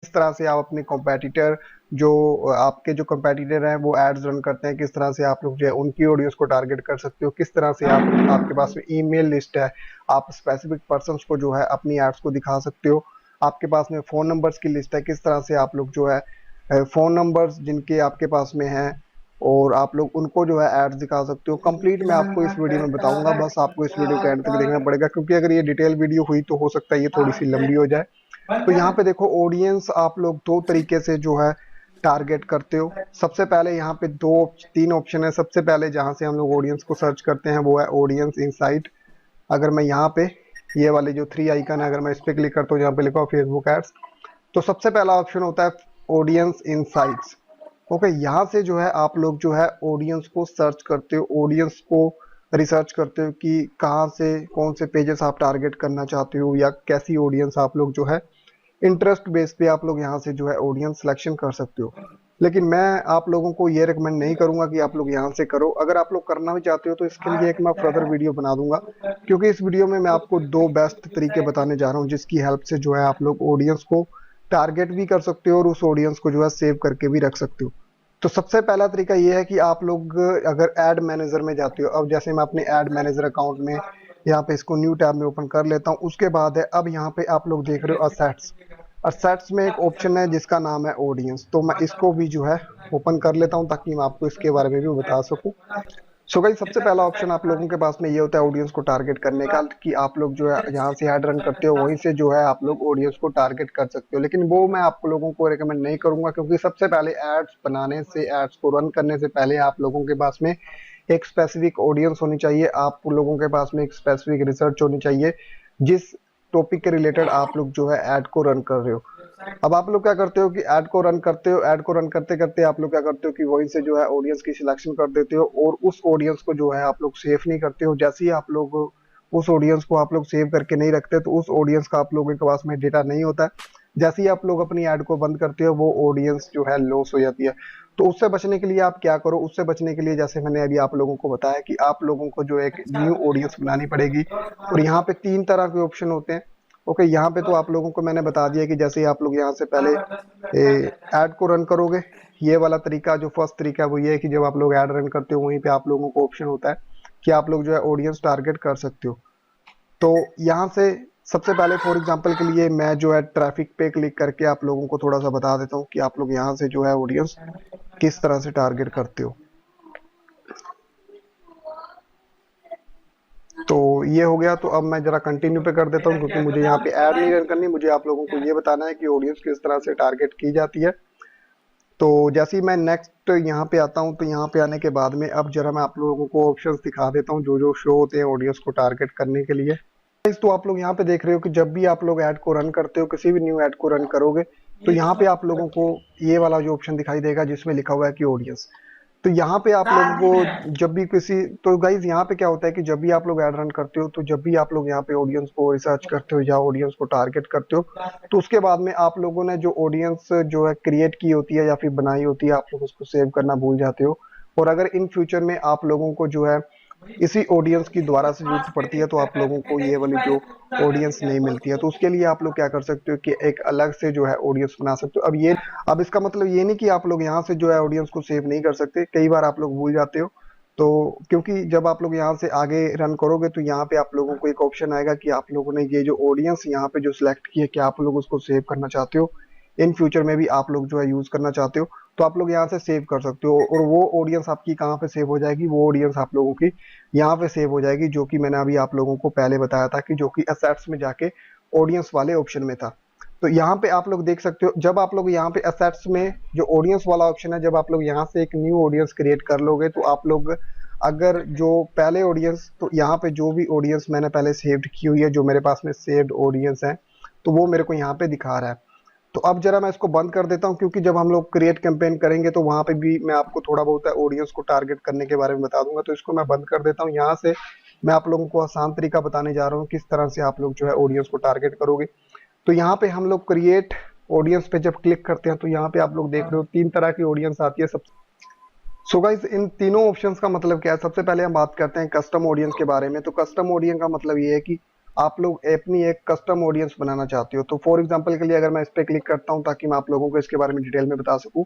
किस तरह से आप अपने कॉम्पिटिटर जो आपके जो कॉम्पिटिटर हैं वो एड्स रन करते हैं, किस तरह से आप लोग जो है उनकी ऑडियंस को टारगेट कर सकते हो, किस तरह से आप आपके पास में ईमेल लिस्ट है, आप स्पेसिफिक पर्सन्स को जो है अपनी एड्स को दिखा सकते हो। आपके पास में फ़ोन नंबर्स की लिस्ट है, किस तरह से आप लोग जो है फ़ोन नंबर्स जिनके आपके पास में हैं और आप लोग उनको जो है एड्स दिखा सकते हो। कंप्लीट मैं आपको इस वीडियो में बताऊंगा, बस आपको इस वीडियो के एंड तक देखना पड़ेगा, क्योंकि अगर ये डिटेल वीडियो हुई तो हो सकता है ये थोड़ी सी लंबी हो जाए। तो यहाँ पे देखो ऑडियंस आप लोग दो तरीके से जो है टारगेट करते हो। सबसे पहले यहाँ पे दो तीन ऑप्शन है। सबसे पहले जहाँ से हम लोग ऑडियंस को सर्च करते हैं वो है ऑडियंस इनसाइट। अगर मैं यहाँ पे ये वाले जो थ्री आइकन है, अगर मैं इस पे क्लिक करता हूँ जहाँ पे लिखा हो फेसबुक एड्स, तो सबसे पहला ऑप्शन होता है ऑडियंस इनसाइट्स। ओके, यहाँ से जो है आप लोग जो है ऑडियंस को सर्च करते हो, ऑडियंस को रिसर्च करते हो कि कहाँ से कौन से पेजेस आप टारगेट करना चाहते हो या कैसी ऑडियंस आप लोग जो है इंटरेस्ट बेस पे आप लोग यहाँ से जो है ऑडियंस सिलेक्शन कर सकते हो। लेकिन मैं आप लोगों को ये रिकमेंड नहीं करूंगा कि आप लोग यहाँ से करो। अगर आप लोग करना भी चाहते हो तो इसके लिए एक मैं फर्दर वीडियो बना दूंगा, क्योंकि इस वीडियो में मैं आपको दो बेस्ट तरीके बताने जा रहा हूँ जिसकी हेल्प से जो है आप लोग ऑडियंस को टारगेट भी कर सकते हो और उस ऑडियंस को जो है सेव करके भी रख सकते हो। तो सबसे पहला तरीका ये है कि आप लोग अगर एड मैनेजर में जाते हो, अब जैसे मैं अपने एड मैनेजर अकाउंट में यहाँ पे इसको न्यू टैब में ओपन कर लेता हूँ। उसके बाद है अब यहाँ पे आप लोग देख रहे हो असेट्स। असेट्स में एक ऑप्शन है जिसका नाम है ऑडियंस, तो मैं इसको भी जो है ओपन कर लेता हूँ ताकि मैं आपको इसके बारे में भी बता सकूँ। सो गाइस, सबसे पहला ऑप्शन आप लोगों के पास में ये होता है ऑडियंस को टारगेट करने का, कि आप लोग जो है यहाँ से ऐड रन करते हो वहीं से जो है आप लोग ऑडियंस को टारगेट कर सकते हो। लेकिन वो मैं आप लोगों को रिकमेंड नहीं करूंगा, क्योंकि सबसे पहले एड्स बनाने से, एड्स को रन करने से पहले आप लोगों के पास में एक स्पेसिफिक ऑडियंस होनी चाहिए, आप लोगों के पास में एक स्पेसिफिक रिसर्च होनी चाहिए जिस टॉपिक के रिलेटेड आप लोग जो है ऐड को रन कर रहे हो। अब आप लोग क्या करते हो कि ऐड को रन करते हो, ऐड को रन करते करते आप लोग क्या करते हो कि वहीं से जो है ऑडियंस की सिलेक्शन कर देते हो और उस ऑडियंस को जो है आप लोग सेव नहीं करते हो। जैसे ही आप लोग उस ऑडियंस को आप लोग सेव करके नहीं रखते तो उस ऑडियंस का आप लोगों के पास में डेटा नहीं होता है। जैसे ही आप लोग अपनी ऐड को बंद करते हो वो ऑडियंस जो है लॉस हो जाती है। तो उससे बचने के लिए आप क्या करो, उससे बचने के लिए जैसे मैंने अभी आप लोगों को बताया कि आप लोगों को जो एक न्यू ऑडियंस बनानी पड़ेगी और यहाँ पे तीन तरह के ऑप्शन होते हैं। ओके, यहाँ पे तो आप लोगों को मैंने बता दिया कि जैसे ही आप लोग यहाँ से पहले ऐड को रन करोगे, ये वाला तरीका जो फर्स्ट तरीका है वो ये है कि जब आप लोग ऐड रन करते हो वहीं पे आप लोगों को ऑप्शन होता है कि आप लोग जो है ऑडियंस टारगेट कर सकते हो। तो यहाँ से सबसे पहले फॉर एग्जांपल के लिए मैं जो है ट्रैफिक पे क्लिक करके आप लोगों को थोड़ा सा बता देता हूँ कि आप लोग यहाँ से जो है ऑडियंस किस तरह से टारगेट करते हो। तो ये हो गया, तो अब मैं जरा कंटिन्यू पे कर देता हूँ, क्योंकि मुझे यहाँ पे ऐड नहीं रन करनी, मुझे आप लोगों को ये बताना है कि ऑडियंस किस तरह से टारगेट की जाती है। तो जैसे ही मैं नेक्स्ट यहाँ पे आता हूँ, तो यहाँ पे आने के बाद में अब जरा मैं आप लोगों को ऑप्शंस दिखा देता हूँ जो जो शो होते हैं ऑडियंस को टारगेट करने के लिए। तो आप लोग यहाँ पे देख रहे हो कि जब भी आप लोग ऐड को रन करते हो, किसी भी न्यू ऐड को रन करोगे, तो यहाँ पे आप लोगों को ये वाला जो ऑप्शन दिखाई देगा जिसमें लिखा हुआ है कि ऑडियंस। तो यहाँ पे आप लोगों को जब भी किसी, तो गाइज यहाँ पे क्या होता है कि जब भी आप लोग ऐड रन करते हो, तो जब भी आप लोग यहाँ पे ऑडियंस को रिसर्च करते हो या ऑडियंस को टारगेट करते हो, तो उसके बाद में आप लोगों ने जो ऑडियंस जो है क्रिएट की होती है या फिर बनाई होती है, आप लोग उसको सेव करना भूल जाते हो। और अगर इन फ्यूचर में आप लोगों को जो है इसी ऑडियंस की दोबारा से जरूरत पड़ती है तो आप लोगों को ये वाली जो ऑडियंस नहीं मिलती है, तो उसके लिए आप लोग क्या कर सकते हो कि एक अलग से जो है ऑडियंस बना सकते हो। अब इसका मतलब ये नहीं कि आप लोग यहाँ से जो है ऑडियंस को सेव नहीं कर सकते, कई बार आप लोग भूल जाते हो। तो क्योंकि जब आप लोग यहाँ से आगे रन करोगे तो यहाँ पे आप लोगों को एक ऑप्शन आएगा कि आप लोगों ने ये जो ऑडियंस यहाँ पे जो सिलेक्ट की है, क्या आप लोग उसको सेव करना चाहते हो, इन फ्यूचर में भी आप लोग जो है यूज करना चाहते हो, तो आप लोग यहाँ से सेव कर सकते हो। और वो ऑडियंस आपकी कहाँ पे सेव हो जाएगी, वो ऑडियंस आप लोगों की यहाँ पे सेव हो जाएगी, जो कि मैंने अभी आप लोगों को पहले बताया था कि जो कि असेट्स में जाके ऑडियंस वाले ऑप्शन में था। तो यहाँ पे आप लोग देख सकते हो, जब आप लोग यहाँ पे असेट्स में जो ऑडियंस वाला ऑप्शन है, जब आप लोग यहाँ से एक न्यू ऑडियंस क्रिएट कर लोगे, तो आप लोग अगर जो पहले ऑडियंस, तो यहाँ पे जो भी ऑडियंस मैंने पहले सेव्ड की हुई है, जो मेरे पास में सेव्ड ऑडियंस है, तो वो मेरे को यहाँ पे दिखा रहा है। तो अब जरा मैं इसको बंद कर देता हूँ, क्योंकि जब हम लोग क्रिएट कैंपेन करेंगे तो वहां पे भी मैं आपको थोड़ा बहुत ऑडियंस को टारगेट करने के बारे में बता दूंगा। तो इसको मैं बंद कर देता हूँ। यहाँ से मैं आप लोगों को आसान तरीका बताने जा रहा हूँ किस तरह से आप लोग जो है ऑडियंस को टारगेट करोगे। तो यहाँ पे हम लोग क्रिएट ऑडियंस पे जब क्लिक करते हैं, तो यहाँ पे आप लोग देख रहे हो तीन तरह की ऑडियंस आती है। सब सो गाइस, इन तीनों ऑप्शंस का मतलब क्या है? सबसे पहले हम बात करते हैं कस्टम ऑडियंस के बारे में। तो कस्टम ऑडियंस का मतलब ये है कि आप लोग अपनी एक कस्टम ऑडियंस बनाना चाहते हो। तो फॉर एग्जांपल के लिए अगर मैं इस पे क्लिक करता हूं ताकि मैं आप लोगों को इसके बारे में डिटेल में बता सकूं।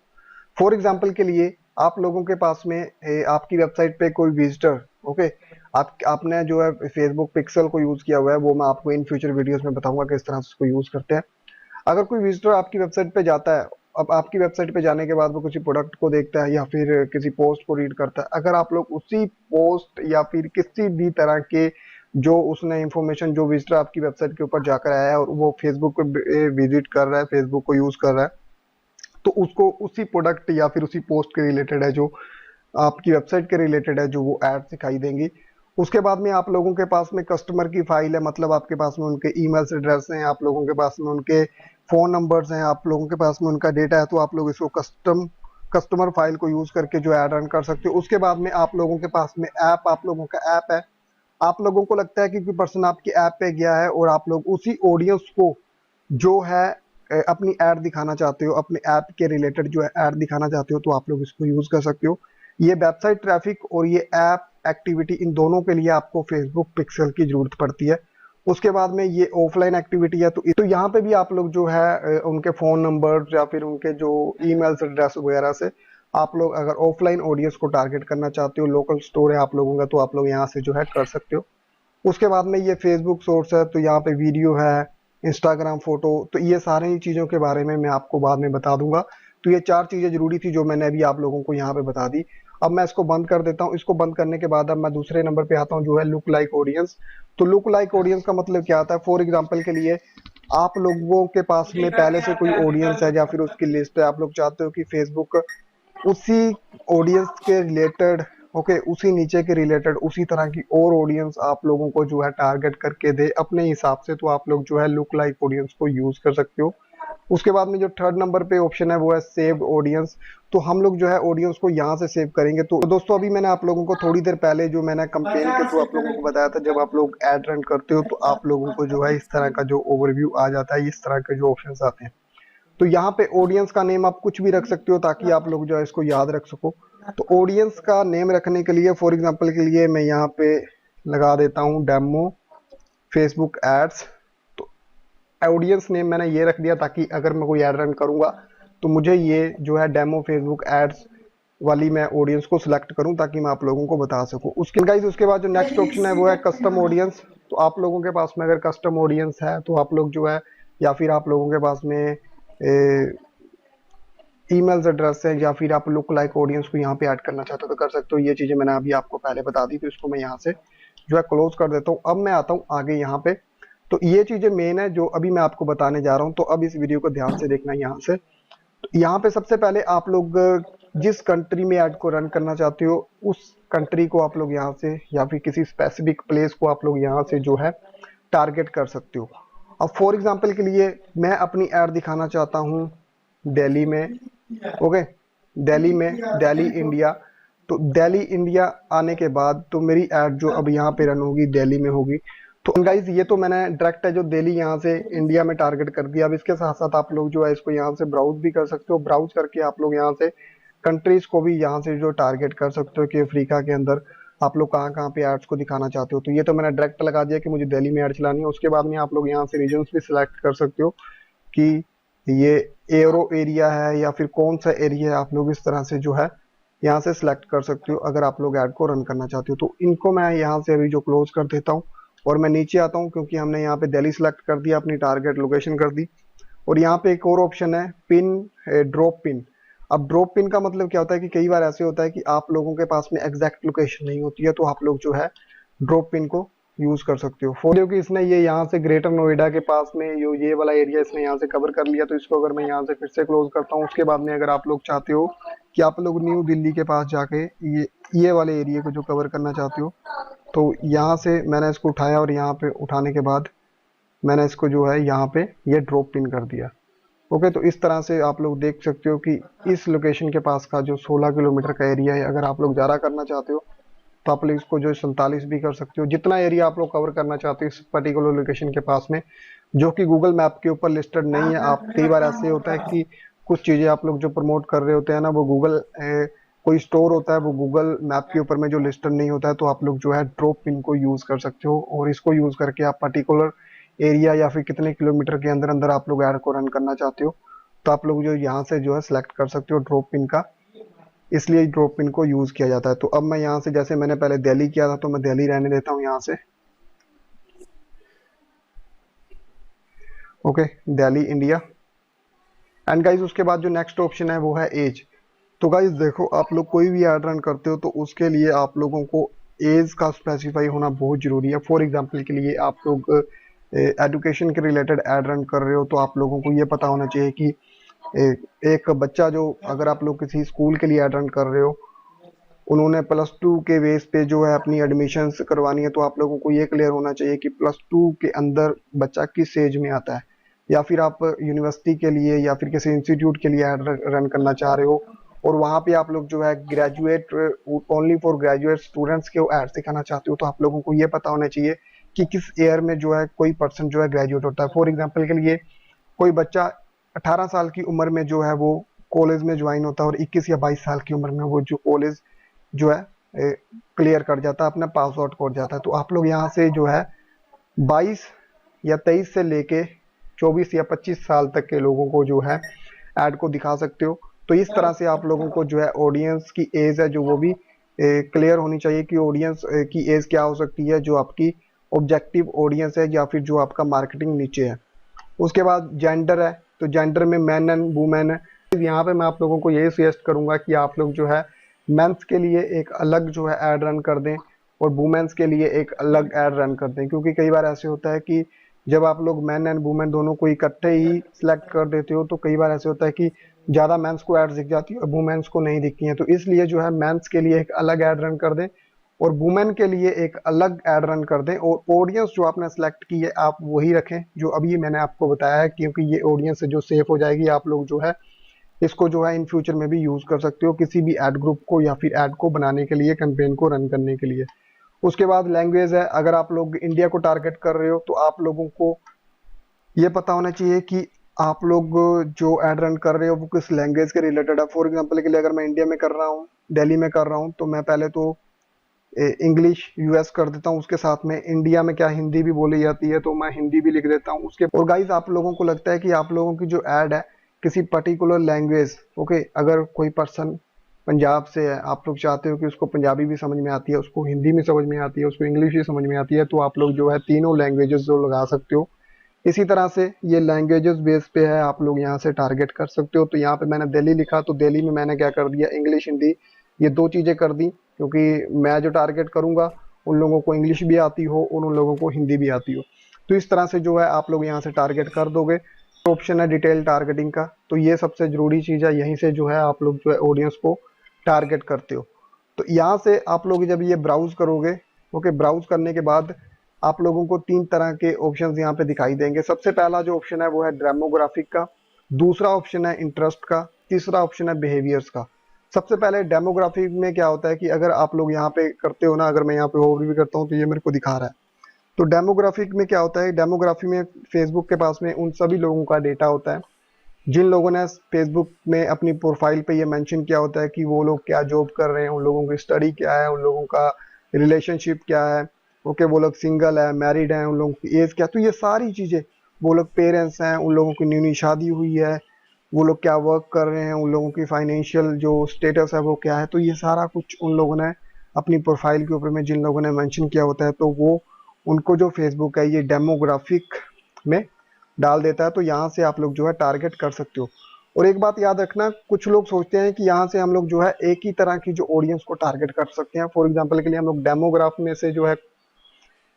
फॉर एग्जांपल के लिए आप लोगों के पास में आपकी वेबसाइट पे कोई विजिटर, ओके, आपने जो है फेसबुक पिक्सल को यूज किया हुआ है, वो मैं आपको इन फ्यूचर वीडियोस में बताऊंगा किस तरह से उसको यूज करते हैं। अगर कोई विजिटर आपकी वेबसाइट पे जाता है, अब आपकी वेबसाइट पे जाने के बाद वो किसी प्रोडक्ट को देखता है या फिर किसी पोस्ट को रीड करता है, अगर आप लोग उसी पोस्ट या फिर किसी भी तरह के जो उसने इंफॉर्मेशन, जो विजिटर आपकी वेबसाइट के ऊपर जाकर आया है और वो फेसबुक पे विजिट कर रहा है, फेसबुक को यूज कर रहा है, तो उसको उसी प्रोडक्ट या फिर उसी पोस्ट के रिलेटेड है, जो आपकी वेबसाइट के रिलेटेड है, जो वो एड दिखाई देंगी। उसके बाद में आप लोगों के पास में कस्टमर की फाइल है, मतलब आपके पास में उनके ईमेल एड्रेस हैं, आप लोगों के पास में उनके फोन नंबर्स हैं, आप लोगों के पास में उनका डेटा है, तो आप लोग इसको कस्टमर फाइल को यूज करके जो एड रन कर सकते हो। उसके बाद में आप लोगों के पास में ऐप, आप लोगों का ऐप है, आप लोगों को लगता है कि कोई पर्सन आपकी ऐप पे गया है और आप लोग उसी ऑडियंस को जो है अपनी ऐड दिखाना चाहते हो, अपने ऐप के रिलेटेड जो है ऐड दिखाना चाहते हो, तो आप लोग इसको यूज कर सकते हो। ये वेबसाइट ट्रैफिक और ये ऐप एक्टिविटी, इन दोनों के लिए आपको फेसबुक पिक्सल की जरूरत पड़ती है। उसके बाद में ये ऑफलाइन एक्टिविटी है, तो यहाँ पे भी आप लोग जो है उनके फोन नंबर या फिर उनके जो ईमेल एड्रेस वगैरह से आप लोग अगर ऑफलाइन ऑडियंस को टारगेट करना चाहते हो, लोकल स्टोर है आप लोगों का, तो आप लोग यहाँ से जो है कर सकते हो। उसके बाद में ये फेसबुक सोर्स है, तो यहाँ पे वीडियो है, इंस्टाग्राम फोटो, तो ये सारी ही चीज़ों के बारे में मैं आपको बाद में बता दूंगा। तो ये 4 चीज़ें जरूरी थी जो मैंने अभी आप लोगों को यहाँ पे बता दी। अब मैं इसको बंद कर देता हूँ। इसको बंद करने के बाद अब मैं दूसरे नंबर पे आता हूँ, जो है लुक लाइक ऑडियंस। तो लुक लाइक ऑडियंस का मतलब क्या आता है? फॉर एग्जाम्पल के लिए आप लोगों के पास में पहले से कोई ऑडियंस है या फिर उसकी लिस्ट है, आप लोग चाहते हो कि फेसबुक उसी ऑडियंस के रिलेटेड, ओके, उसी नीचे के रिलेटेड उसी तरह की और ऑडियंस आप लोगों को जो है टारगेट करके दे अपने हिसाब से, तो आप लोग जो है लुक लाइक ऑडियंस को यूज कर सकते हो। उसके बाद में जो थर्ड नंबर पे ऑप्शन है वो है सेव्ड ऑडियंस। तो हम लोग जो है ऑडियंस को यहाँ से सेव करेंगे। तो दोस्तों अभी मैंने आप लोगों को थोड़ी देर पहले जो मैंने कंपेन के थ्रू आप लोगों को बताया था, जब आप लोग एड रन करते हो तो आप लोगों को जो है इस तरह का जो ओवरव्यू आ जाता है, इस तरह के जो ऑप्शंस आते हैं। तो यहाँ पे ऑडियंस का नेम आप कुछ भी रख सकते हो ताकि आप लोग जो है इसको याद रख सको। तो ऑडियंस का नेम रखने के लिए फॉर एग्जांपल के लिए मैं यहाँ पे लगा देता हूँ डेमो फेसबुक एड्स। तो ऑडियंस नेम मैंने ये रख दिया ताकि अगर मैं कोई एड रन करूंगा तो मुझे ये जो है डेमो फेसबुक एड्स वाली मैं ऑडियंस को सिलेक्ट करूं ताकि मैं आप लोगों को बता सकूं। उसके गाइस उसके बाद जो नेक्स्ट ऑप्शन है वो है कस्टम ऑडियंस। तो आप लोगों के पास में अगर कस्टम ऑडियंस है तो आप लोग जो है, या फिर आप लोगों के पास में ईमेल एड्रेस है, या फिर आप लुक लाइक ऑडियंस को यहाँ पे ऐड करना चाहते हो तो कर सकते हो। ये चीजें मैंने अभी आपको पहले बता दी, तो इसको मैं यहाँ से जो है क्लोज कर देता हूँ। अब मैं आता हूँ आगे यहाँ पे। तो ये चीजें मेन है जो अभी मैं आपको बताने जा रहा हूँ, तो अब इस वीडियो को ध्यान से देखना यहाँ से। तो यहाँ पे सबसे पहले आप लोग जिस कंट्री में ऐड को रन करना चाहते हो उस कंट्री को आप लोग यहाँ से, या फिर किसी स्पेसिफिक प्लेस को आप लोग यहाँ से जो है टारगेट कर सकते हो। अब फॉर एग्जांपल के लिए मैं अपनी ऐड दिखाना चाहता हूँ दिल्ली में, ओके, दिल्ली में, दिल्ली इंडिया। तो दिल्ली इंडिया आने के बाद तो मेरी ऐड जो अब यहाँ पे रन होगी दिल्ली में होगी। तो गाइज ये तो मैंने डायरेक्ट है जो दिल्ली यहाँ से इंडिया में टारगेट कर दिया। अब इसके साथ साथ आप लोग जो है इसको यहाँ से ब्राउज भी कर सकते हो। ब्राउज करके आप लोग यहाँ से कंट्रीज को भी यहाँ से जो टारगेट कर सकते हो कि अफ्रीका के अंदर आप लोग कहाँ कहाँ पे एड्स को दिखाना चाहते हो। तो ये तो मैंने डायरेक्ट लगा दिया कि मुझे दिल्ली में ऐड चलानी है। उसके बाद में आप लोग यहाँ से रीजन्स भी सिलेक्ट कर सकते हो कि ये एरो एरिया है या फिर कौन सा एरिया है, आप लोग इस तरह से जो है यहाँ से सिलेक्ट कर सकते हो अगर आप लोग ऐड को रन करना चाहते हो। तो इनको मैं यहाँ से अभी जो क्लोज कर देता हूँ और मैं नीचे आता हूँ, क्योंकि हमने यहाँ पे दिल्ली सिलेक्ट कर दिया, अपनी टारगेट लोकेशन कर दी। और यहाँ पे एक और ऑप्शन है पिन, ड्रॉप पिन। अब ड्रॉप पिन का मतलब क्या होता है कि कई बार ऐसे होता है कि आप लोगों के पास में एग्जैक्ट लोकेशन नहीं होती है, तो आप लोग जो है ड्रॉप पिन को यूज कर सकते हो। फॉर क्योंकि इसने ये यहाँ से ग्रेटर नोएडा के पास में ये वाला एरिया इसने यहाँ से कवर कर लिया, तो इसको अगर मैं यहाँ से फिर से क्लोज करता हूँ। उसके बाद में अगर आप लोग चाहते हो कि आप लोग न्यू दिल्ली के पास जाके ये वाले एरिया को जो कवर करना चाहते हो, तो यहाँ से मैंने इसको उठाया और यहाँ पे उठाने के बाद मैंने इसको जो है यहाँ पे ये ड्रॉप पिन कर दिया। ओके, तो इस तरह से आप लोग देख सकते हो कि इस लोकेशन के पास का जो 16 किलोमीटर का एरिया है, अगर आप लोग ज़्यादा करना चाहते हो तो आप लोग इसको जो 47 भी कर सकते हो। जितना एरिया आप लोग कवर करना चाहते हो इस पर्टिकुलर लोकेशन के पास में, जो कि गूगल मैप के ऊपर लिस्टेड नहीं है। आप कई बार ऐसे होता है कि कुछ चीज़ें आप लोग जो प्रमोट कर रहे होते हैं ना, वो गूगल कोई स्टोर होता है वो गूगल मैप के ऊपर में जो लिस्टेड नहीं होता है, तो आप लोग जो है ड्रॉप पिन को यूज कर सकते हो, और इसको यूज करके आप पर्टिकुलर एरिया या फिर कितने किलोमीटर के अंदर अंदर आप लोग ऐड को रन करना चाहते हो, तो आप लोग जो यहाँ से जो है सिलेक्ट कर सकते हो ड्रॉप पिन का। इसलिए ड्रॉप पिन को यूज किया जाता है। तो अब मैं यहाँ से, जैसे मैंने पहले दिल्ली किया था, तो मैं दिल्ली रहने देता हूँ यहाँ से। Okay, Delhi India. And guys उसके बाद जो नेक्स्ट ऑप्शन है वो है एज। तो गाइज देखो, आप लोग कोई भी ऐड रन करते हो तो उसके लिए आप लोगों को एज का स्पेसिफाई होना बहुत जरूरी है। फॉर एग्जांपल के लिए आप लोग एजुकेशन के रिलेटेड ऐड रन कर रहे हो, तो आप लोगों को ये पता होना चाहिए कि एक बच्चा जो, अगर आप लोग किसी स्कूल के लिए ऐड रन कर रहे हो, उन्होंने +2 के बेस पे जो है अपनी एडमिशन करवानी है, तो आप लोगों को ये क्लियर होना चाहिए कि +2 के अंदर बच्चा किस एज में आता है। या फिर आप यूनिवर्सिटी के लिए या फिर किसी इंस्टीट्यूट के लिए ऐड रन करना चाह रहे हो, और वहाँ पे आप लोग जो है graduate, only for graduate students के ऐड सिखाना चाहते हो, तो आप लोगों को ये पता होना चाहिए कि किस ईयर में जो है कोई पर्सन जो है ग्रेजुएट होता है। फॉर एग्जाम्पल के लिए कोई बच्चा 18 साल की उम्र में जो है वो कॉलेज में ज्वाइन होता है, और 21 या 22 साल की उम्र में वो जो कॉलेज जो है क्लियर कर जाता है, अपना पास आउट कर जाता है। तो आप लोग यहाँ से जो है 22 या 23 से लेके 24 या 25 साल तक के लोगों को जो है ऐड को दिखा सकते हो। तो इस तरह से आप लोगों को जो है ऑडियंस की एज है जो वो भी क्लियर होनी चाहिए कि ऑडियंस की एज क्या हो सकती है, जो आपकी ऑब्जेक्टिव ऑडियंस है या फिर जो आपका मार्केटिंग नीचे है। उसके बाद जेंडर है, तो जेंडर में मैन एंड वुमेन है। यहाँ पे मैं आप लोगों को यही सजेस्ट करूंगा कि आप लोग जो है मेंस के लिए एक अलग जो है ऐड रन कर दें, और वुमेन्स के लिए एक अलग ऐड रन कर दें, क्योंकि कई बार ऐसे होता है कि जब आप लोग मैन एंड वुमेन दोनों को इकट्ठे ही सिलेक्ट कर देते हो, तो कई बार ऐसे होता है कि ज्यादा मेंस को ऐड दिख जाती है और वुमेन्स को नहीं दिखती हैं। तो इसलिए जो है मेंस के लिए एक अलग ऐड रन कर दें और वुमेन के लिए एक अलग ऐड रन कर दें, और ऑडियंस जो आपने सेलेक्ट की है आप वही रखें जो अभी मैंने आपको बताया है, क्योंकि ये ऑडियंस जो सेफ हो जाएगी। आप लोग जो है इसको जो है इन फ्यूचर में भी यूज कर सकते हो किसी भी एड ग्रुप को या फिर एड को बनाने के लिए, कैंपेन को रन करने के लिए। उसके बाद लैंग्वेज है, अगर आप लोग इंडिया को टारगेट कर रहे हो तो आप लोगों को ये पता होना चाहिए कि आप लोग जो एड रन कर रहे हो वो किस लैंग्वेज के रिलेटेड है। फॉर एग्जांपल के लिए अगर मैं इंडिया में कर रहा हूँ, दिल्ली में कर रहा हूँ, तो मैं पहले तो इंग्लिश यूएस कर देता हूँ, उसके साथ में इंडिया में क्या हिंदी भी बोली जाती है तो मैं हिंदी भी लिख देता हूँ उसके। और गाइज आप लोगों को लगता है कि आप लोगों की जो ऐड है किसी पर्टिकुलर लैंग्वेज, ओके, अगर कोई पर्सन पंजाब से है, आप लोग चाहते हो कि उसको पंजाबी भी समझ में आती है, उसको हिंदी भी समझ में आती है, उसको इंग्लिश भी समझ में आती है, तो आप लोग जो है तीनों लैंग्वेजेस जो लगा सकते हो। इसी तरह से ये लैंग्वेजेस बेस पे है, आप लोग यहाँ से टारगेट कर सकते हो। तो यहाँ पे मैंने दिल्ली लिखा, तो दिल्ली में मैंने क्या कर दिया, इंग्लिश हिंदी ये दो चीजें कर दी, क्योंकि मैं जो टारगेट करूंगा उन लोगों को इंग्लिश भी आती हो और उन लोगों को हिंदी भी आती हो। तो इस तरह से जो है आप लोग यहाँ से टारगेट कर दोगे। ऑप्शन है डिटेल टारगेटिंग का, तो ये सबसे जरूरी चीज है, यहीं से जो है आप लोग जो है ऑडियंस को टारगेट करते हो। तो यहाँ से आप लोग जब ये ब्राउज करोगे, ओके, ब्राउज करने के बाद आप लोगों को 3 तरह के ऑप्शंस यहाँ पे दिखाई देंगे। सबसे पहला जो ऑप्शन है वो है डेमोग्राफिक का, दूसरा ऑप्शन है इंटरेस्ट का, तीसरा ऑप्शन है बिहेवियर्स का। सबसे पहले डेमोग्राफिक में क्या होता है कि अगर आप लोग यहाँ पे करते हो ना, अगर मैं यहाँ पे ओवरव्यू करता हूँ तो ये मेरे को दिखा रहा है। तो डेमोग्राफिक में क्या होता है, डेमोग्राफी में फेसबुक के पास में उन सभी लोगों का डेटा होता है जिन लोगों ने फेसबुक में अपनी प्रोफाइल पे ये मेंशन किया होता है कि वो लोग क्या जॉब कर रहे हैं, उन लोगों की स्टडी क्या है, उन लोगों का रिलेशनशिप क्या है, ओके, वो लोग सिंगल है, मैरिड है, उन लोगों की एज क्या, तो ये सारी चीजें, वो लोग पेरेंट्स हैं, उन लोगों की न्यू न्यू शादी हुई है, वो लोग क्या वर्क कर रहे हैं, उन लोगों की फाइनेंशियल जो स्टेटस है वो क्या है, तो ये सारा कुछ उन लोगों ने अपनी प्रोफाइल के ऊपर में जिन लोगों ने मेंशन किया होता है, तो वो उनको जो फेसबुक है ये डेमोग्राफिक में डाल देता है। तो यहाँ से आप लोग जो है टारगेट कर सकते हो। और एक बात याद रखना, कुछ लोग सोचते हैं कि यहाँ से हम लोग जो है एक ही तरह की जो ऑडियंस को टारगेट कर सकते हैं। फॉर एग्जांपल के लिए हम लोग डेमोग्राफ में से जो है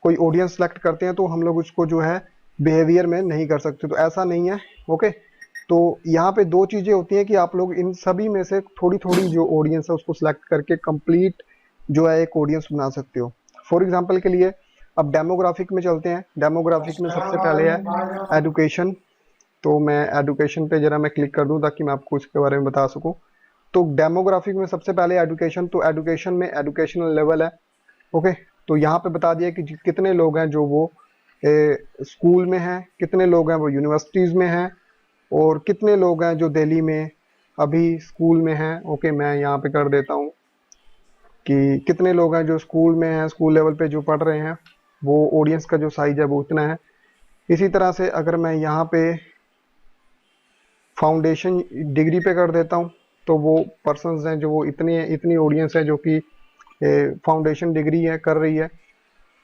कोई ऑडियंस सेलेक्ट करते हैं, तो हम लोग उसको जो है बिहेवियर में नहीं कर सकते, तो ऐसा नहीं है, ओके। तो यहाँ पे दो चीजें होती हैं कि आप लोग इन सभी में से थोड़ी थोड़ी जो ऑडियंस है उसको सिलेक्ट करके कंप्लीट जो है एक ऑडियंस बना सकते हो। फॉर एग्जाम्पल के लिए अब डेमोग्राफिक में चलते हैं। डेमोग्राफिक में सबसे पहले है एडुकेशन। तो मैं एडुकेशन पे जरा मैं क्लिक कर दूं ताकि मैं आपको इसके बारे में बता सकूं। तो डेमोग्राफिक में सबसे पहले एडुकेशन, तो एडुकेशन में एडुकेशनल लेवल है, ओके। तो यहाँ पे बता दिया कि कितने लोग हैं जो वो स्कूल में हैं, कितने लोग हैं वो यूनिवर्सिटीज में हैं, और कितने लोग हैं जो दिल्ली में अभी स्कूल में हैं, ओके मैं यहाँ पे कर देता हूँ कि कितने लोग हैं जो स्कूल में हैं, स्कूल लेवल पे जो पढ़ रहे हैं, वो ऑडियंस का जो साइज है वो इतना है। इसी तरह से अगर मैं यहाँ पे फाउंडेशन डिग्री पे कर देता हूँ, तो वो पर्सन्स हैं जो वो इतने इतनी ऑडियंस है जो कि फाउंडेशन डिग्री है कर रही है।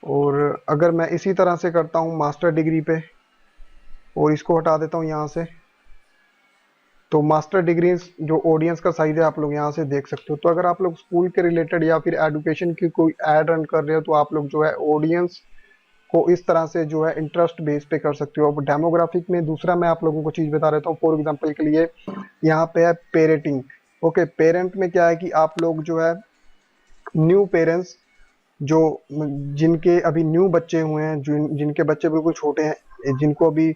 और अगर मैं इसी तरह से करता हूँ मास्टर डिग्री पे और इसको हटा देता हूँ यहाँ से, तो मास्टर डिग्री जो ऑडियंस का साइज है आप लोग यहाँ से देख सकते हो। तो अगर आप लोग स्कूल के रिलेटेड या फिर एजुकेशन की कोई एड रन कर रहे हो, तो आप लोग जो है ऑडियंस को इस तरह से जो है इंटरेस्ट बेस पे कर सकते हो। अब डेमोग्राफिक में दूसरा मैं आप लोगों को चीज बता देता हूँ। फॉर एग्जांपल के लिए यहाँ पे है पेरेंटिंग। ओके, पेरेंट में क्या है कि आप लोग जो है न्यू पेरेंट्स जो जिनके अभी न्यू बच्चे हुए हैं, जिनके बच्चे बिल्कुल छोटे हैं, जिनको अभी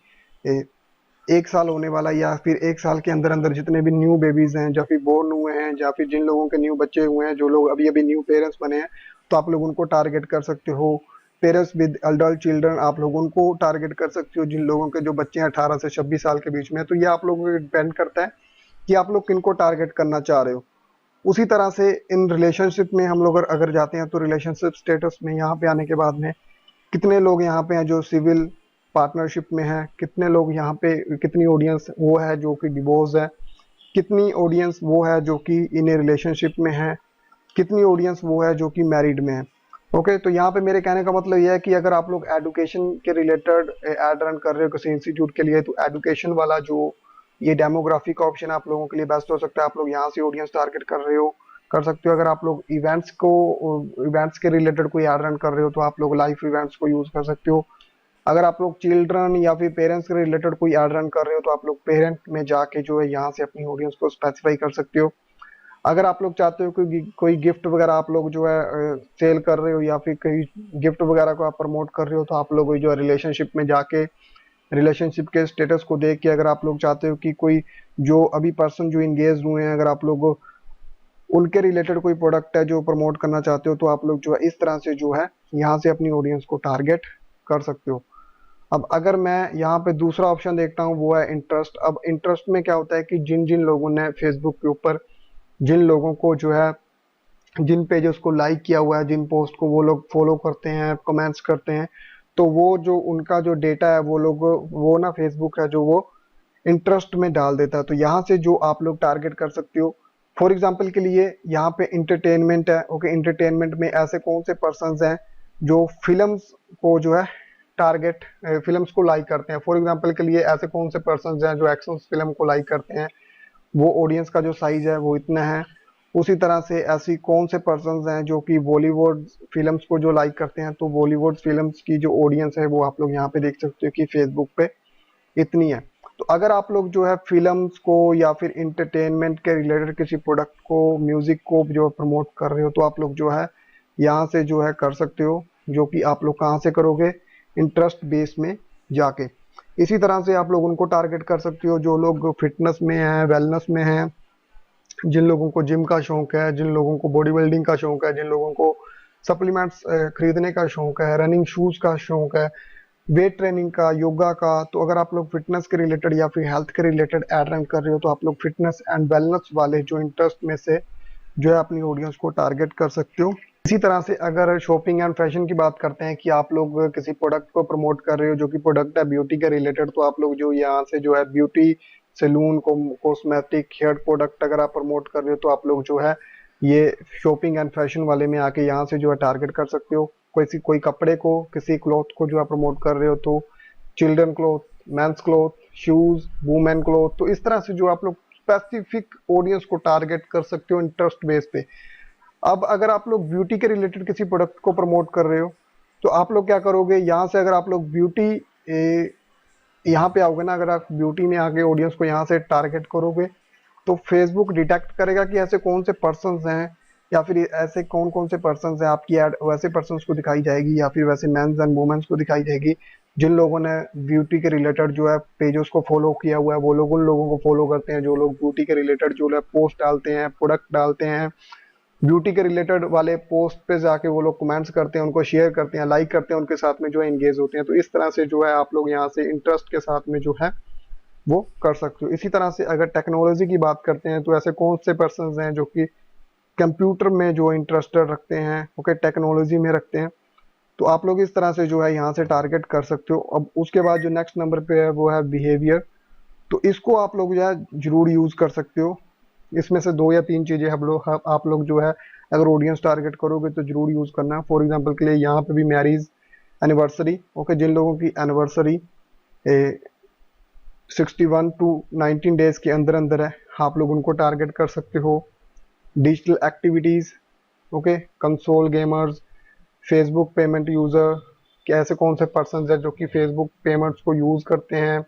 1 साल होने वाला, या फिर 1 साल के अंदर अंदर जितने भी न्यू बेबीज हैं जो फिर बोर्न हुए हैं, या फिर जिन लोगों के न्यू बच्चे हुए हैं, जो लोग अभी अभी न्यू पेरेंट्स बने हैं, तो आप लोग उनको टारगेट कर सकते हो। पेरेंट्स विद अडल्ट चिल्ड्रन, आप लोग उनको टारगेट कर सकते हो जिन लोगों के जो बच्चे हैं 18 से 26 साल के बीच में। तो ये आप लोगों को डिपेंड करता है कि आप लोग किनको टारगेट करना चाह रहे हो। उसी तरह से इन रिलेशनशिप में हम लोग अगर जाते हैं, तो रिलेशनशिप स्टेटस में यहाँ पे आने के बाद में कितने लोग यहाँ पे हैं जो सिविल पार्टनरशिप में है, कितने लोग यहाँ पे, कितनी ऑडियंस वो है जो कि डिवोर्स है, कितनी ऑडियंस वो है जो कि इन रिलेशनशिप में है, कितनी ऑडियंस वो है जो कि मैरिड में है। ओके, तो यहाँ पे मेरे कहने का मतलब यह है कि अगर आप लोग एजुकेशन के रिलेटेड एड रन कर रहे हो किसी इंस्टीट्यूट के लिए, तो एजुकेशन वाला जो ये डेमोग्राफी का ऑप्शन आप लोगों के लिए बेस्ट हो सकता है। आप लोग यहाँ से ऑडियंस टारगेट कर रहे हो, कर सकते हो। अगर आप लोग इवेंट्स के रिलेटेड कोई एड रन कर रहे हो, तो आप लोग लाइव इवेंट्स को यूज कर सकते हो। अगर आप लोग चिल्ड्रन या फिर पेरेंट्स के रिलेटेड कोई एड रन कर रहे हो, तो आप लोग पेरेंट में जाके जो है यहाँ से अपनी ऑडियंस को स्पेसिफाई कर सकते हो। अगर आप लोग चाहते हो कि कोई गिफ्ट वगैरह आप लोग जो है सेल कर रहे हो, या फिर कोई गिफ्ट वगैरह को आप प्रमोट कर रहे हो, तो आप लोग जो है रिलेशनशिप में जाके रिलेशनशिप के स्टेटस को देख के, अगर आप लोग चाहते हो कि कोई जो अभी पर्सन जो इंगेज हुए हैं, अगर आप लोग उनके रिलेटेड कोई प्रोडक्ट है जो प्रमोट करना चाहते हो, तो आप लोग जो है इस तरह से जो है यहाँ से अपनी ऑडियंस को टारगेट कर सकते हो। अब अगर मैं यहाँ पे दूसरा ऑप्शन देखता हूँ, वो है इंटरेस्ट। अब इंटरेस्ट में क्या होता है कि जिन जिन लोगों ने फेसबुक के ऊपर, जिन लोगों को जो है, जिन पेजेस को लाइक किया हुआ है, जिन पोस्ट को वो लोग फॉलो करते हैं, कमेंट्स करते हैं, तो वो जो उनका जो डेटा है वो लोग, वो ना फेसबुक है जो वो इंटरेस्ट में डाल देता है। तो यहाँ से जो आप लोग टारगेट कर सकते हो, फॉर एग्जाम्पल के लिए यहाँ पे इंटरटेनमेंट है। ओके, इंटरटेनमेंट में ऐसे कौन से पर्सन हैं जो फिल्म्स को जो है टारगेट, फिल्म्स को लाइक करते हैं। फॉर एग्जाम्पल के लिए ऐसे कौन से पर्सन हैं जो एक्शन फिल्म को लाइक करते हैं, वो ऑडियंस का जो साइज है वो इतना है। उसी तरह से ऐसी कौन से पर्सन हैं जो कि बॉलीवुड फिल्म्स को जो लाइक करते हैं, तो बॉलीवुड फिल्म्स की जो ऑडियंस है वो आप लोग यहाँ पे देख सकते हो कि फेसबुक पे इतनी है। तो अगर आप लोग जो है फिल्म्स को या फिर इंटरटेनमेंट के रिलेटेड किसी प्रोडक्ट को, म्यूजिक को जो प्रमोट कर रहे हो, तो आप लोग जो है यहाँ से जो है कर सकते हो, जो कि आप लोग कहाँ से करोगे, इंटरेस्ट बेस में जाके। इसी तरह से आप लोग उनको टारगेट कर सकते हो जो लोग फिटनेस में हैं, वेलनेस में हैं, जिन लोगों को जिम का शौक है, जिन लोगों को बॉडी बिल्डिंग का शौक है, जिन लोगों को सप्लीमेंट्स खरीदने का शौक है, रनिंग शूज का शौक है, वेट ट्रेनिंग का, योगा का। तो अगर आप लोग फिटनेस के रिलेटेड या फिर हेल्थ के रिलेटेड एड रन कर रहे हो, तो आप लोग फिटनेस एंड वेलनेस वाले जो इंटरेस्ट में से जो है अपनी ऑडियंस को टारगेट कर सकते हो। इसी तरह से अगर शॉपिंग एंड फैशन की बात करते हैं कि आप लोग किसी प्रोडक्ट को प्रमोट कर रहे हो जो कि प्रोडक्ट है ब्यूटी के रिलेटेड, तो आप लोग जो यहाँ से जो है ब्यूटी सैलून को, कॉस्मेटिक, हेयर प्रोडक्ट अगर आप प्रमोट कर रहे हो, तो आप लोग जो है ये शॉपिंग एंड फैशन वाले में आके यहाँ से जो है टारगेट कर सकते हो। कोई कपड़े को, किसी क्लॉथ को जो आप प्रमोट कर रहे हो, तो children cloth, men's cloth, shoes, women cloth. तो इस तरह से जो आप लोग स्पेसिफिक ऑडियंस को टारगेट कर सकते हो इंटरेस्ट बेस पे। अब अगर आप लोग ब्यूटी के रिलेटेड किसी प्रोडक्ट को प्रमोट कर रहे हो, तो आप लोग क्या करोगे, यहाँ से अगर आप लोग ब्यूटी यहाँ पे आओगे ना, अगर आप ब्यूटी में आगे ऑडियंस को यहाँ से टारगेट करोगे, तो फेसबुक डिटेक्ट करेगा कि ऐसे कौन से पर्सन्स हैं, या फिर ऐसे कौन कौन से पर्सन्स हैं, आपकी एड वैसे पर्सन्स को दिखाई जाएगी, या फिर वैसे मेंस एंड वुमेन्स को दिखाई जाएगी जिन लोगों ने ब्यूटी के रिलेटेड जो है पेजेस को फॉलो किया हुआ है। वो लोग उन लोगों को फॉलो करते हैं जो लोग ब्यूटी के रिलेटेड जो है पोस्ट डालते हैं, प्रोडक्ट डालते हैं, ब्यूटी के रिलेटेड वाले पोस्ट पे जाके वो लोग कमेंट्स करते हैं, उनको शेयर करते हैं, लाइक करते हैं, उनके साथ में जो है एंगेज होते हैं। तो इस तरह से जो है आप लोग यहाँ से इंटरेस्ट के साथ में जो है वो कर सकते हो। इसी तरह से अगर टेक्नोलॉजी की बात करते हैं तो ऐसे कौन से पर्सन हैं जो कि कंप्यूटर में जो इंटरेस्टेड रखते हैं, ओके, टेक्नोलॉजी में रखते हैं, तो आप लोग इस तरह से जो है यहाँ से टारगेट कर सकते हो। अब उसके बाद जो नेक्स्ट नंबर पे है वो है बिहेवियर। तो इसको आप लोग जो है जरूर यूज कर सकते हो। इसमें से 2 या 3 चीजें आप लोग जो है अगर ऑडियंस टारगेट करोगे तो जरूर यूज करना। फॉर एग्जांपल के लिए यहाँ पे भी मैरिज एनिवर्सरी, ओके, जिन लोगों की एनिवर्सरी 61 टू 19 डेज के अंदर अंदर है, आप लोग उनको टारगेट कर सकते हो। Digital activities, okay, console gamers, Facebook payment user, कि ऐसे कौन से पर्सन है जो कि फेसबुक पेमेंट्स को यूज करते हैं।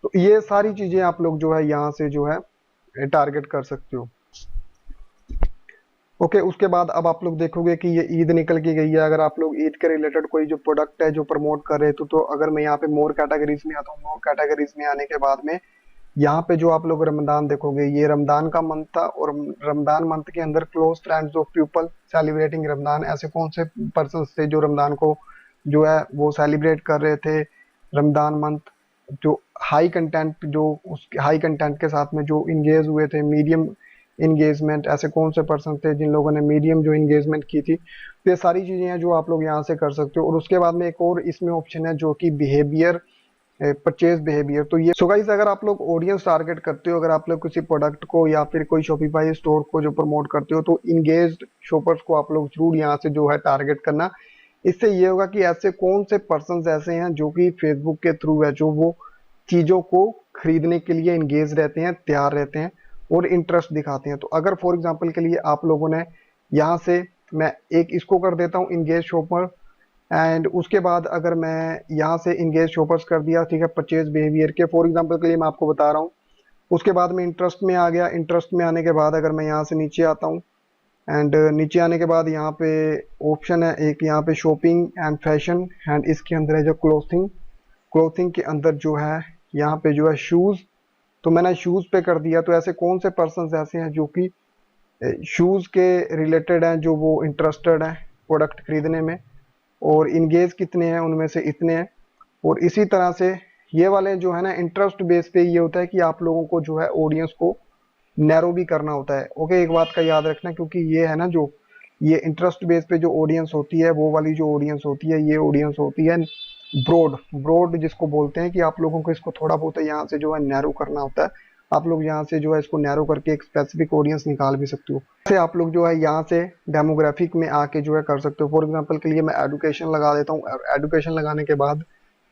तो ये सारी चीजें आप लोग जो है यहाँ से जो है टारगेट कर सकते हो। ओके, उसके बाद अब आप लोग देखोगे कि ये ईद निकल के गई है। अगर आप लोग ईद के रिलेटेड कोई जो प्रोडक्ट है जो प्रमोट कर रहे तो अगर मैं यहाँ पे मोर कैटेगरीज में आता हूँ, मोर कैटेगरीज में आने के बाद में यहाँ पे जो आप लोग रमदान देखोगे, ये रमदान का मंथ था और रमदान मंथ के अंदर close friends of people celebrating Ramadan, ऐसे कौन से पर्सन थे जो रमदान को जो है वो सेलिब्रेट कर रहे थे। रमदान मंथ जो हाई कंटेंट, जो उस हाई कंटेंट के साथ में जो इंगेज हुए थे, मीडियम इंगेजमेंट, ऐसे कौन से पर्सन थे जिन लोगों ने मीडियम जो इंगेजमेंट की थी। तो ये सारी चीजें हैं जो आप लोग यहाँ से कर सकते हो। और उसके बाद में एक और इसमें ऑप्शन है जो कि बिहेवियर, परचेज बिहेवियर। तो ये सो गाइस, अगर आप लोग ऑडियंस टारगेट करते हो, अगर आप लोग किसी प्रोडक्ट को या फिर कोई शॉपिफाई स्टोर को जो प्रमोट करते हो, तो इंगेज्ड शॉपर्स को आप लोग जरूर यहाँ से जो है टारगेट करना। इससे ये होगा कि ऐसे कौन से पर्सन ऐसे हैं जो कि फेसबुक के थ्रू है जो वो चीजों को खरीदने के लिए इंगेज रहते हैं, तैयार रहते हैं और इंटरेस्ट दिखाते हैं। तो अगर फॉर एग्जाम्पल के लिए आप लोगों ने यहाँ से, मैं एक इसको कर देता हूँ इंगेज शॉपर, एंड उसके बाद अगर मैं यहाँ से इंगेज शॉपर्स कर दिया, ठीक है, परचेज बिहेवियर के फॉर एग्जांपल के लिए मैं आपको बता रहा हूँ। उसके बाद में इंटरेस्ट में आ गया। इंटरेस्ट में आने के बाद अगर मैं यहाँ से नीचे आता हूँ, एंड नीचे आने के बाद यहाँ पे ऑप्शन है एक, यहाँ पे शॉपिंग एंड फैशन, एंड इसके अंदर है जो क्लोथिंग। क्लोथिंग के अंदर जो है यहाँ पे जो है शूज, तो मैंने शूज पे कर दिया। तो ऐसे कौन से पर्सन ऐसे हैं जो कि शूज के रिलेटेड हैं, जो वो इंटरेस्टेड हैं प्रोडक्ट खरीदने में, और इंगेज कितने हैं उनमें से इतने हैं। और इसी तरह से ये वाले जो है ना, इंटरेस्ट बेस पे ये होता है कि आप लोगों को जो है ऑडियंस को नैरो भी करना होता है। ओके, एक बात का याद रखना, क्योंकि ये है ना जो ये इंटरेस्ट बेस पे जो ऑडियंस होती है, वो वाली जो ऑडियंस होती है, ये ऑडियंस होती है ब्रॉड, ब्रॉड जिसको बोलते हैं कि आप लोगों को इसको थोड़ा बहुत यहाँ से जो है नैरो करना होता है। आप लोग यहाँ से जो है इसको नैरो करके एक स्पेसिफिक ऑडियंस निकाल भी सकते हो। से आप लोग जो है यहाँ से डेमोग्राफिक में आके जो है कर सकते हो। फॉर एग्जांपल के लिए मैं एडुकेशन लगा देता हूँ। एडुकेशन लगाने के बाद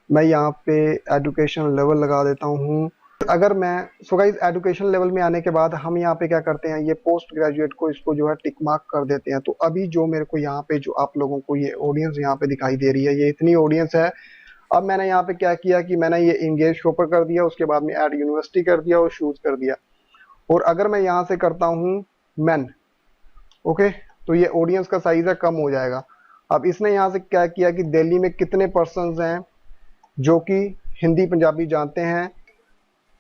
मैं यहाँ पे एडुकेशन लेवल लगा देता हूँ। अगर मैं, सो गाइस, एडुकेशन लेवल में आने के बाद हम यहाँ पे क्या करते हैं, ये पोस्ट ग्रेजुएट को इसको जो है टिक मार्क कर देते हैं। तो अभी जो मेरे को यहाँ पे जो आप लोगों को ये ऑडियंस यहाँ पे दिखाई दे रही है, ये इतनी ऑडियंस है। अब मैंने यहाँ पे क्या किया कि मैंने ये इंगेज शॉपर कर दिया, उसके बाद में एड यूनिवर्सिटी कर दिया और शूज कर दिया। और अगर मैं यहाँ से करता हूँ मैन, ओके, तो ये ऑडियंस का साइज है कम हो जाएगा। अब इसने यहाँ से क्या किया कि दिल्ली में कितने पर्सन हैं जो कि हिंदी पंजाबी जानते हैं,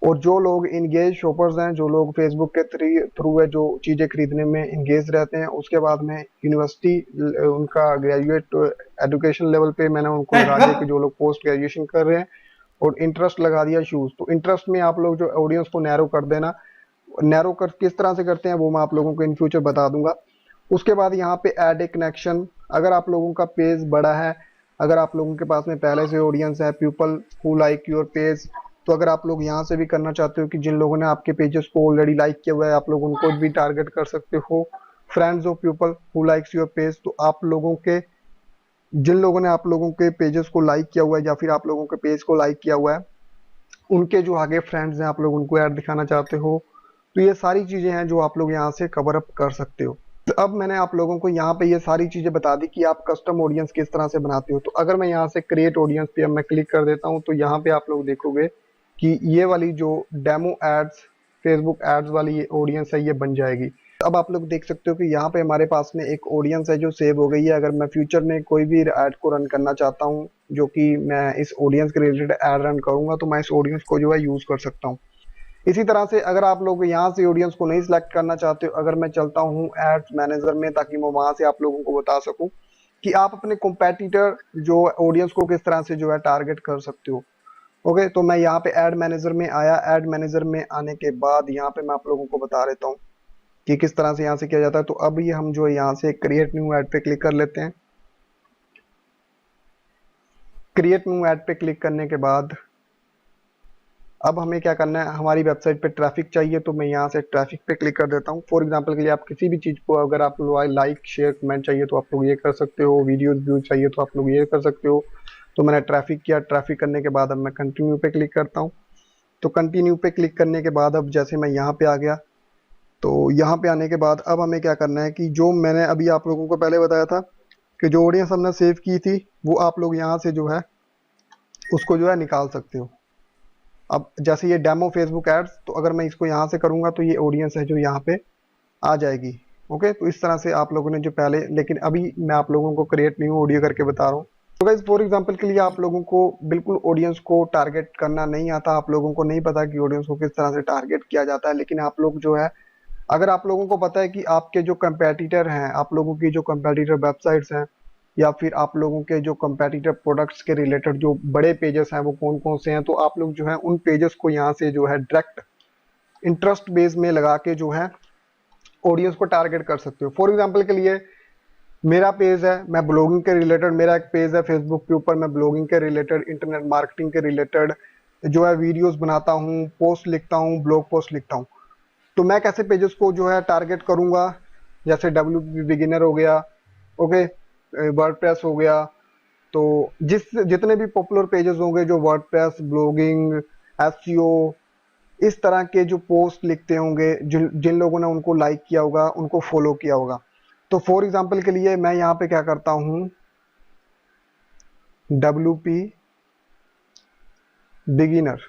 और जो लोग इंगेज शॉपर्स हैं, जो लोग फेसबुक के थ्रू है जो चीजें खरीदने में इंगेज रहते हैं। उसके बाद में यूनिवर्सिटी उनका ग्रेजुएट एजुकेशन लेवल पे मैंने उनको लगा दिया कि जो लोग पोस्ट ग्रेजुएशन कर रहे हैं, और इंटरेस्ट लगा दिया शूज। तो इंटरेस्ट में आप लोग जो ऑडियंस को नैरो कर देना, नैरो कर किस तरह से करते हैं वो मैं आप लोगों को इन फ्यूचर बता दूंगा। उसके बाद यहाँ पे ऐड ए कनेक्शन। अगर आप लोगों का पेज बड़ा है, अगर आप लोगों के पास में पहले से ऑडियंस है, people who like your page, तो अगर आप लोग यहाँ से भी करना चाहते हो कि जिन लोगों ने आपके पेजेस को ऑलरेडी लाइक किया हुआ है, आप लोग उनको भी टारगेट कर सकते हो। Friends of people who likes your page, तो आप लोगों के, जिन लोगों ने आप लोगों के पेजेस को लाइक किया हुआ है या फिर आप लोगों के पेज को लाइक किया हुआ है, उनके जो आगे फ्रेंड्स हैं, आप लोग उनको ऐड दिखाना चाहते हो। तो ये सारी चीजें हैं जो आप लोग यहाँ से कवर अप कर सकते हो। तो अब मैंने आप लोगों को यहाँ पे ये सारी चीजें बता दी कि आप कस्टम ऑडियंस किस तरह से बनाते हो। तो अगर मैं यहाँ से क्रिएट ऑडियंस पे अब मैं क्लिक कर देता हूँ, तो यहाँ पे आप लोग देखोगे कि ये वाली जो डेमो एड्स, फेसबुक एड्स वाली ये ऑडियंस है, ये बन जाएगी। अब आप लोग देख सकते हो कि यहाँ पे हमारे पास में एक ऑडियंस है जो सेव हो गई है। अगर मैं फ्यूचर में कोई भी ऐड को रन करना चाहता हूँ जो कि मैं इस ऑडियंस के रिलेटेड ऐड रन करूंगा, तो मैं इस ऑडियंस को जो है यूज कर सकता हूँ। इसी तरह से अगर आप लोग यहाँ से ऑडियंस को नहीं सिलेक्ट करना चाहते हो, अगर मैं चलता हूँ एड्स मैनेजर में, ताकि मैं वहां से आप लोगों को बता सकूं कि आप अपने कॉम्पेटिटर जो ऑडियंस को किस तरह से जो है टारगेट कर सकते हो। ओके, तो मैं यहाँ पे ऐड मैनेजर में आया। ऐड मैनेजर में आने के बाद यहाँ पे मैं आप लोगों को बता देता हूँ कि किस तरह से यहाँ से किया जाता है। तो अभी हम जो है यहाँ से क्रिएट न्यू ऐड पे क्लिक कर लेते हैं। क्रिएट न्यू ऐड पे क्लिक करने के बाद अब हमें क्या करना है, हमारी वेबसाइट पे ट्रैफिक चाहिए, तो मैं यहाँ से ट्रैफिक पे क्लिक कर देता हूँ। फॉर एग्जांपल के लिए आप किसी भी चीज़ को अगर आप लोग लाइक शेयर कमेंट चाहिए तो आप लोग ये कर सकते हो, वीडियोस व्यू चाहिए तो आप लोग ये कर सकते हो। तो मैंने ट्रैफिक किया। ट्रैफिक करने के बाद अब मैं कंटिन्यू पे क्लिक करता हूँ। तो कंटिन्यू पे क्लिक करने के बाद अब जैसे मैं यहाँ पे आ गया, तो यहाँ पे आने के बाद अब हमें क्या करना है कि जो मैंने अभी आप लोगों को पहले बताया था कि जो ऑडियंस हमने सेव की थी वो आप लोग यहाँ से जो है उसको जो है निकाल सकते हो। अब जैसे ये डेमो फेसबुक एड्स, तो अगर मैं इसको यहाँ से करूँगा तो ये ऑडियंस है जो यहाँ पे आ जाएगी। ओके, तो इस तरह से आप लोगों ने जो पहले, लेकिन अभी मैं आप लोगों को क्रिएट न्यू ऑडियो करके बता रहा हूँ। तो गाइस फॉर एग्जांपल के लिए आप लोगों को बिल्कुल ऑडियंस को टारगेट करना नहीं आता, आप लोगों को नहीं पता कि ऑडियंस को किस तरह से टारगेट किया जाता है। लेकिन आप लोग जो है, अगर आप लोगों को पता है कि आपके जो कंपेटिटर हैं, आप लोगों की जो कंपेटिटर वेबसाइट्स हैं, या फिर आप लोगों के जो कंपेटिटर प्रोडक्ट्स के रिलेटेड जो बड़े पेजेस हैं वो कौन कौन से हैं, तो आप लोग जो है उन पेजेस को यहाँ से जो है डायरेक्ट इंटरेस्ट बेस में लगा के जो है ऑडियंस को टारगेट कर सकते हो। फॉर एग्जांपल के लिए मेरा पेज है, मैं ब्लॉगिंग के रिलेटेड, मेरा एक पेज है फेसबुक के ऊपर, मैं ब्लॉगिंग के रिलेटेड, इंटरनेट मार्केटिंग के रिलेटेड जो है वीडियोस बनाता हूँ, पोस्ट लिखता हूँ, ब्लॉग पोस्ट लिखता हूँ। तो मैं कैसे पेजेस को जो है टारगेट करूंगा, जैसे WP बिगिनर हो गया, ओके, वर्डप्रेस हो गया। तो जितने भी पॉपुलर पेजेस होंगे जो वर्डप्रेस, ब्लॉगिंग, एसईओ, इस तरह के जो पोस्ट लिखते होंगे, जिन लोगों ने उनको लाइक किया होगा, उनको फॉलो किया होगा। तो फॉर एग्जांपल के लिए मैं यहाँ पे क्या करता हूँ, WP बिगिनर,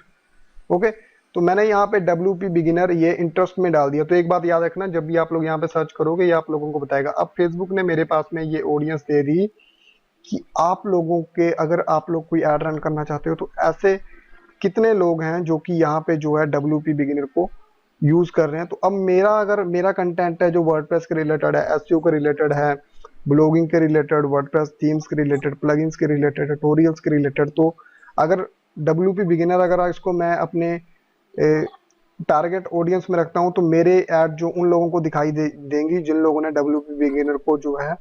ओके, तो मैंने यहाँ पे WP बिगिनर ये इंटरेस्ट में डाल दिया। तो एक बात याद रखना, जब भी आप लोग यहाँ पे सर्च करोगे ये आप लोगों को बताएगा। अब फेसबुक ने मेरे पास में ये ऑडियंस दे दी कि आप लोगों के, अगर आप लोग कोई ऐड रन करना चाहते हो तो ऐसे कितने लोग हैं जो कि यहाँ पे जो है WP बिगिनर को यूज कर रहे हैं। तो अब अगर मेरा कंटेंट है जो वर्डप्रेस के रिलेटेड है, एसईओ के रिलेटेड है, ब्लॉगिंग के रिलेटेड, वर्डप्रेस थीम्स के रिलेटेड, प्लगइन्स के रिलेटेड, ट्यूटोरियल्स के रिलेटेड, तो अगर WP बिगिनर अगर इसको मैं अपने टारगेट ऑडियंस में रखता हूं तो मेरे ऐड जो उन लोगों को दिखाई देंगी जिन लोगों ने WP बिगिनर को जो है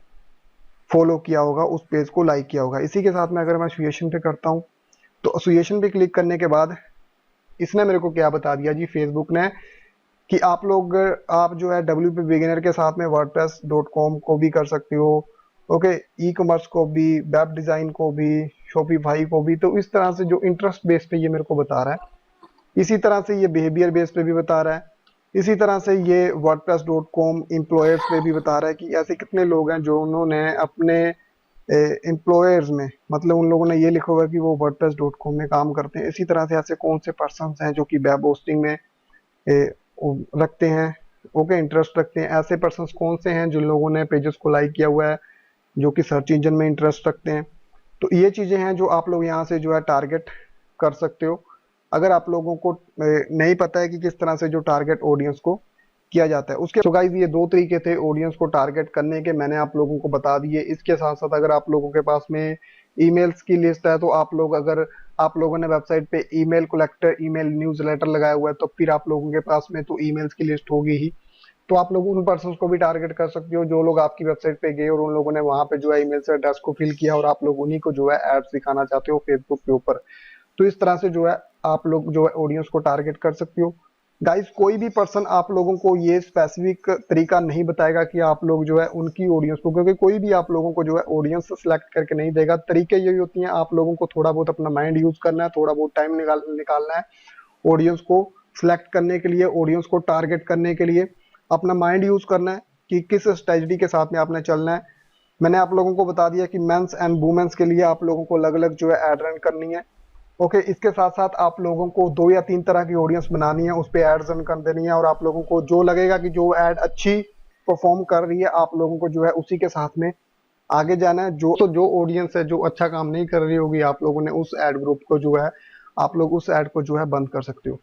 फॉलो किया होगा, उस पेज को लाइक किया होगा। इसी के साथ में अगर मैं एसोसिएशन पे करता हूं, तो एसोसिएशन पे क्लिक करने के बाद इसने मेरे को क्या बता दिया जी, फेसबुक ने, कि आप जो है WP बिगिनर के साथ में wordpress.com को भी कर सकते हो, ओके, ई कॉमर्स को भी, वेब डिजाइन को भी, शॉपिफाई को भी। तो इस तरह से जो इंटरेस्ट बेस पे ये मेरे को बता रहा है, इसी तरह से ये बिहेवियर बेस पे भी बता रहा है, इसी तरह से ये wordpress.com एम्प्लॉयर्स पे भी बता रहा है कि ऐसे कितने लोग हैं जो उन्होंने अपने एम्प्लॉयर्स में, मतलब उन लोगों ने ये लिखा हुआ है कि वो wordpress.com में काम करते हैं। इसी तरह से ऐसे कौन से पर्सन हैं जो कि वेब होस्टिंग में रखते हैं, ओके, इंटरेस्ट रखते हैं। ऐसे पर्सन कौन से हैं जिन लोगों ने पेजेस को लाइक किया हुआ है, जो कि सर्च इंजन में इंटरेस्ट रखते हैं। तो ये चीजें हैं जो आप लोग यहाँ से जो है टारगेट कर सकते हो, अगर आप लोगों को नहीं पता है कि किस तरह से जो टारगेट ऑडियंस को किया जाता है उसके। तो गाइस ये दो तरीके थे ऑडियंस को टारगेट करने के, मैंने आप लोगों को बता दिए। इसके साथ साथ अगर आप लोगों के पास में ईमेल्स की लिस्ट है, तो अगर आप लोगों ने वेबसाइट पे ईमेल कलेक्टर, ईमेल न्यूज़लेटर लगाया हुआ है, तो फिर आप लोगों के पास में तो ईमेल्स की लिस्ट होगी ही। तो आप लोग उन पर्सन को भी टारगेट कर सकते हो जो लोग आपकी वेबसाइट पे गए और उन लोगों ने वहां पे जो है ईमेल से एड्रेस को फिल किया और आप लोग उन्हीं को जो है एड्स दिखाना चाहते हो फेसबुक के ऊपर। तो इस तरह से जो है आप लोग जो है ऑडियंस को टारगेट कर सकते हो। गाइस कोई भी पर्सन आप लोगों को ये स्पेसिफिक तरीका नहीं बताएगा कि आप लोग जो है उनकी ऑडियंस को, क्योंकि कोई भी आप लोगों को जो है ऑडियंस सेलेक्ट करके नहीं देगा। तरीके यही होती हैं, आप लोगों को थोड़ा बहुत अपना माइंड यूज करना है, थोड़ा बहुत टाइम निकालना है ऑडियंस को सिलेक्ट करने के लिए, ऑडियंस को टारगेट करने के लिए अपना माइंड यूज करना है कि किस स्ट्रेटजी के साथ में आपने चलना है। मैंने आप लोगों को बता दिया कि मेंस एंड वुमेन्स के लिए आप लोगों को अलग अलग जो है एड रन करनी है, ओके। इसके साथ साथ आप लोगों को 2 या 3 तरह की ऑडियंस बनानी है, उस पर एड्स रन कर देनी है, और आप लोगों को जो लगेगा कि जो ऐड अच्छी परफॉर्म कर रही है आप लोगों को जो है उसी के साथ में आगे जाना है। जो ऑडियंस है जो अच्छा काम नहीं कर रही होगी, आप लोगों ने उस एड ग्रुप को जो है आप लोग उस एड को जो है बंद कर सकते हो।